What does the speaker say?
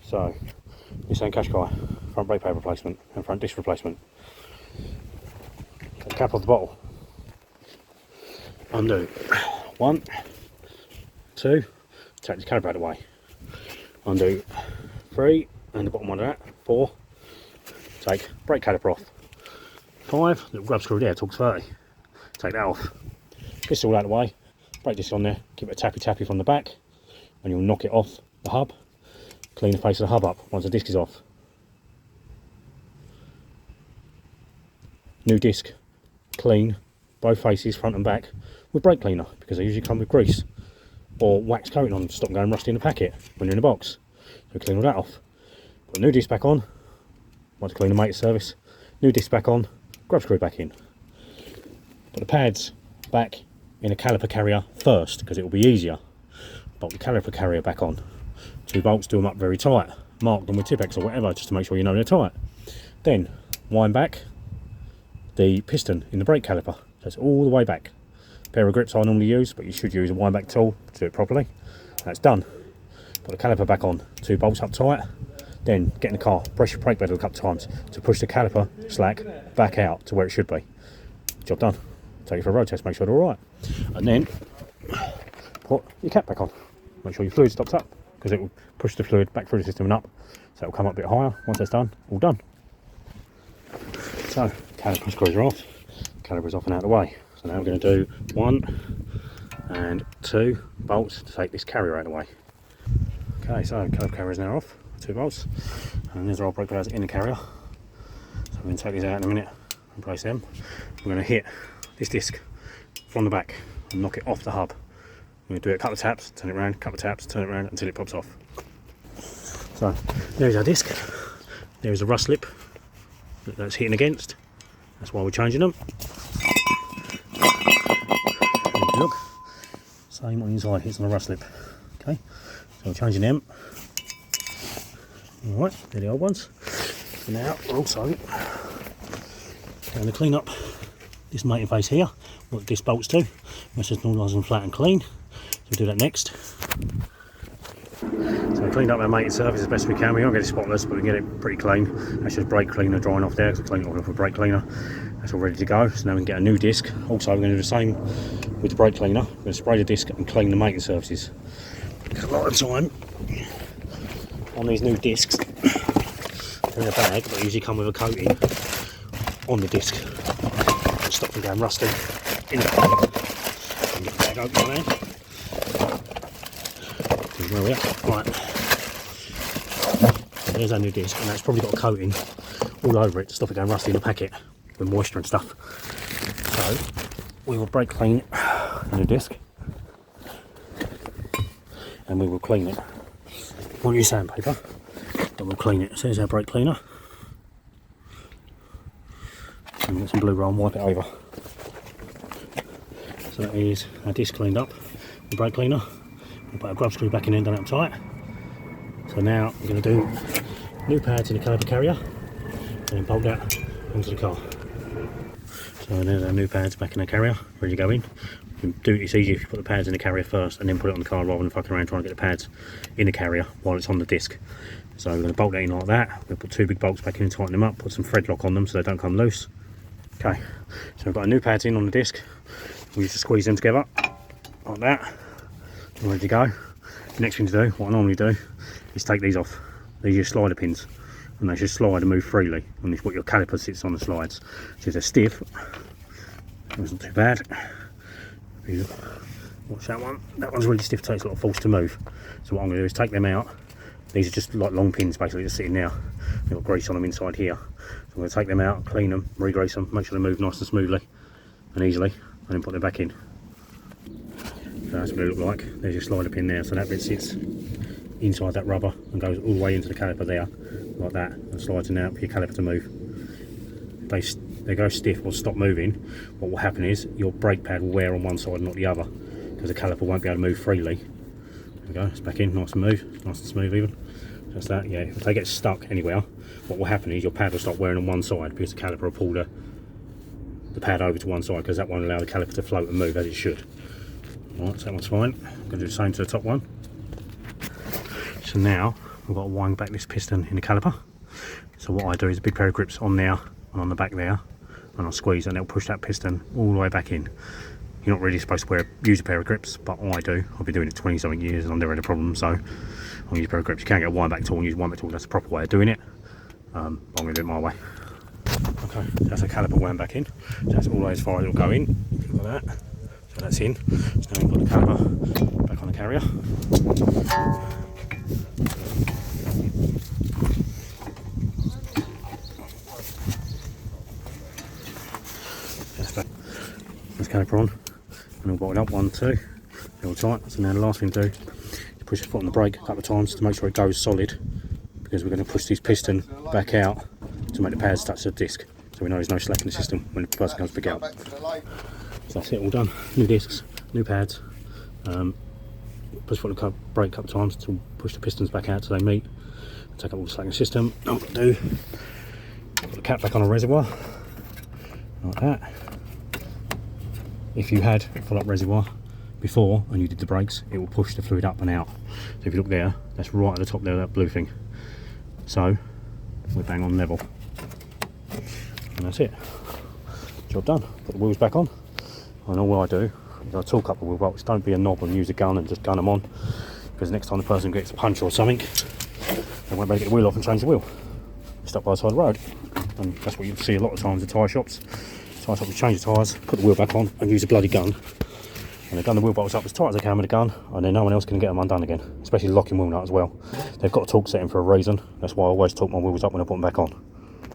So, nissan Qashqai, front brake pad replacement and front disc replacement. Take the cap off the bottle. Undo. 1, 2, take the caliper out of the way. Undo 3, and the bottom one of that. 4, take brake caliper off. 5, little grub screw there, talks 30. Take that off. Pistol out of the way, brake disc on there, give it a tappy tappy from the back, and you'll knock it off the hub. Clean the face of the hub up once the disc is off. New disc, clean both faces, front and back, with brake cleaner, because they usually come with grease or wax coating on them to stop them going rusty in the packet when you're in the box. So clean all that off. Put new disc back on, once clean the maintenance service, new disc back on, grub screw back in. Put the pads back in a caliper carrier first, because it will be easier. Bolt the caliper carrier back on. 2 bolts, do them up very tight, mark them with Tipex or whatever, just to make sure you know they're tight. Then wind back the piston in the brake caliper, so it's all the way back. A pair of grips I normally use, but you should use a wind back tool to do it properly. That's done. Put the caliper back on, 2 bolts up tight, then get in the car, press your brake pedal a couple of times to push the caliper slack back out to where it should be. Job done. Take it for a road test, make sure they're alright. And then put your cap back on. Make sure your fluid stops up, because it will push the fluid back through the system and up, so it will come up a bit higher. Once that's done, all done. So, caliper screws are off, caliper is off and out of the way. So now we're going to do 1 and 2 bolts to take this carrier out of the way. Okay, so caliper carrier is now off, 2 bolts, and there's our brake pads in the carrier. So we're going to take these out in a minute and place them. We're going to hit this disc from the back and knock it off the hub. We're going to do it a couple of taps, turn it around, a couple of taps, turn it around until it pops off. So there's our disc. There's a rust lip that's hitting against. That's why we're changing them. Look, same on the inside, hits on the rust lip. Okay, so we're changing them. Alright, they're the old ones. So now we're also going to clean up this mating face here, what this bolts to. That's just nice and flat and clean. So we'll do that next. So we cleaned up our mating surface as best we can. We won't get it spotless, but we can get it pretty clean. That's just brake cleaner drying off there, so clean it off with brake cleaner. That's all ready to go. So now we can get a new disc. Also, we're going to do the same with the brake cleaner. We're going to spray the disc and clean the mating surfaces. Because a lot of the time on these new discs, they're in a bag, but they usually come with a coating on the disc to stop them going rusty in the bag. Get the bag open there. Where we are. Right. So there's our new disc, and that's probably got a coating all over it to stop it going rusty in the packet with moisture and stuff. So we will brake clean the new disc, and we will clean it. We'll use sandpaper, then we'll clean it. So there's our brake cleaner. And we'll get some blue roll and wipe it over. So that is our disc cleaned up, the brake cleaner. We'll put our grub screw back in and done it up tight. So now we're going to do new pads in the caliper carrier and then bolt that onto the car. So there's our new pads back in the carrier, ready to go in. It's easier if you put the pads in the carrier first and then put it on the car rather than fucking around trying to get the pads in the carrier while it's on the disc. So we're going to bolt that in like that. We'll put 2 big bolts back in and tighten them up, put some thread lock on them so they don't come loose. Okay, so we've got our new pads in on the disc. We just squeeze them together like that. We're ready to go. The next thing to do, what I normally do, is take these off. These are your slider pins, and they should slide and move freely. And it's what your caliper sits on the slides. So they're stiff. That's not too bad. Watch that one. That one's really stiff, takes a lot of force to move. So what I'm going to do is take them out. These are just like long pins, basically, just sitting there. They've got grease on them inside here. So I'm going to take them out, clean them, re-grease them, make sure they move nice and smoothly and easily, and then put them back in. So that's what it looks like. There's your slider pin there, so that bit sits inside that rubber and goes all the way into the caliper there, like that, and slides in out for your caliper to move. They go stiff or stop moving. What will happen is your brake pad will wear on one side and not the other, because the caliper won't be able to move freely. There we go, it's back in, nice and smooth even. Just that, yeah. If they get stuck anywhere, what will happen is your pad will stop wearing on one side because the caliper will pull the pad over to one side, because that won't allow the caliper to float and move as it should. Alright, so that one's fine. I'm going to do the same to the top one. So now we've got to wind back this piston in the caliper. So what I do is a big pair of grips on there and on the back there, and I'll squeeze and it'll push that piston all the way back in. You're not really supposed to use a pair of grips, but I do. I've been doing it 20 something years and I've never had a problem, so I'll use a pair of grips. You can get a wind back tool and use a wind back tool, that's the proper way of doing it. But I'm going to do it my way. Okay, that's a caliper wound back in. So that's all the way as far as it'll go in. Like that. So that's in. So now we put the caliper back on the carrier. That's caliper on. And we'll bottle it up, 1, 2. They're all tight. So now the last thing to do is push the foot on the brake a couple of times to make sure it goes solid, because we're going to push this piston back out to make the pads touch the disc, so we know there's no slack in the system when the person comes to pick it up. So that's it, all done. New discs, new pads. Push foot on the brake a couple of times to push the pistons back out so they meet. Take up all the slack in the system. All I've got to do, put the cap back on a reservoir, like that. If you had a full up reservoir before and you did the brakes, it will push the fluid up and out. So if you look there, that's right at the top there, that blue thing. So we're bang on level. And that's it. Job done. Put the wheels back on. And all I do is I torque up the wheel bolts. Don't be a knob and use a gun and just gun them on, because next time the person gets a punch or something, they won't be able to get the wheel off and change the wheel. Stuck by the side of the road. And that's what you see a lot of times at tyre shops. Tyre shops change the tyres, put the wheel back on and use a bloody gun. And they gun the wheel bolts up as tight as they can with a gun, and then no one else can get them undone again. Especially the locking wheel nut as well. They've got a torque setting for a reason. That's why I always torque my wheels up when I put them back on.